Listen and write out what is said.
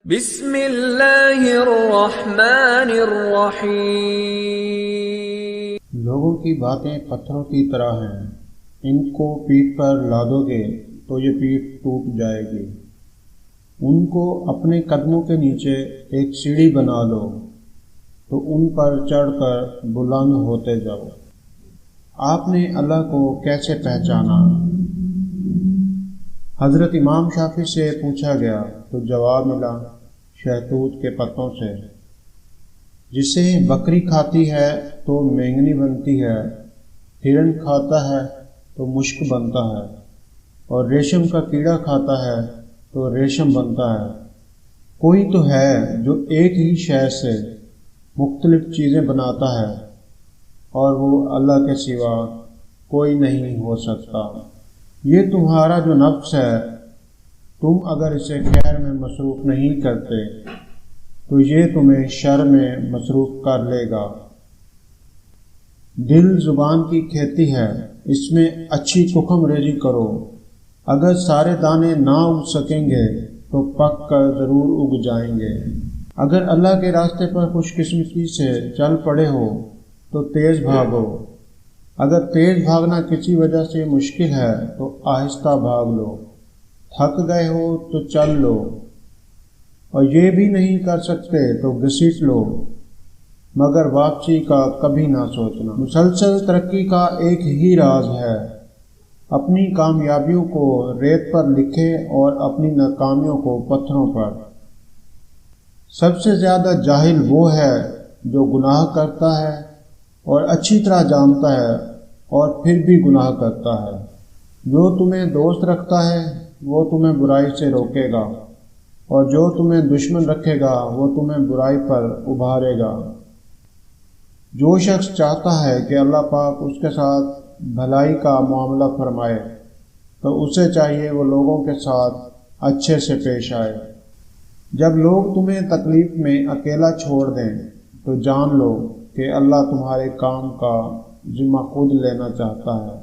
بسم اللہ الرحمن الرحیم۔ لوگوں کی باتیں پتھروں کی طرح ہیں، ان کو پیٹھ پر لادو گے تو یہ پیٹھ ٹوٹ جائے گی۔ ان کو اپنے قدموں کے نیچے ایک سیڑھی بنا لو تو ان پر چڑھ کر بلند ہوتے جاؤ۔ آپ نے اللہ کو کیسے پہچانا؟ حضرت امام شافعی سے پوچھا گیا تو جواب ملا، شہتوت کے پتوں سے۔ جسے بکری کھاتی ہے تو مینگنی بنتی ہے، ہرن کھاتا ہے تو مشک بنتا ہے، اور ریشم کا کیڑا کھاتا ہے تو ریشم بنتا ہے۔ کوئی تو ہے جو ایک ہی شے سے مختلف چیزیں بناتا ہے، اور وہ اللہ کے سوا کوئی نہیں ہو سکتا۔ یہ تمہارا جو نفس ہے، تم اگر اسے خیر میں مصروف نہیں کرتے تو یہ تمہیں شر میں مصروف کر لے گا۔ دل زبان کی کھیتی ہے، اس میں اچھی تخم ریزی کرو۔ اگر سارے دانے نہ اگ سکیں گے تو پک کر ضرور اگ جائیں گے۔ اگر اللہ کے راستے پر خوش قسمتی سے چل پڑے ہو تو تیز بھاگو۔ اگر تیز بھاگنا کسی وجہ سے مشکل ہے تو آہستہ بھاگ لو۔ تھک گئے ہو تو چل لو، اور یہ بھی نہیں کر سکتے تو گھسیٹ لو، مگر واپسی کا کبھی نہ سوچنا۔ مسلسل ترقی کا ایک ہی راز ہے، اپنی کامیابیوں کو ریت پر لکھے اور اپنی ناکامیوں کو پتھروں پر۔ سب سے زیادہ جاہل وہ ہے جو گناہ کرتا ہے اور اچھی طرح جانتا ہے اور پھر بھی گناہ کرتا ہے۔ جو تمہیں دوست رکھتا ہے وہ تمہیں برائی سے روکے گا، اور جو تمہیں دشمن رکھے گا وہ تمہیں برائی پر ابھارے گا۔ جو شخص چاہتا ہے کہ اللہ پاک اس کے ساتھ بھلائی کا معاملہ فرمائے تو اسے چاہیے وہ لوگوں کے ساتھ اچھے سے پیش آئے۔ جب لوگ تمہیں تکلیف میں اکیلا چھوڑ دیں تو جان لو کہ اللہ تمہارے کام کا ذمہ خود لینا چاہتا ہے۔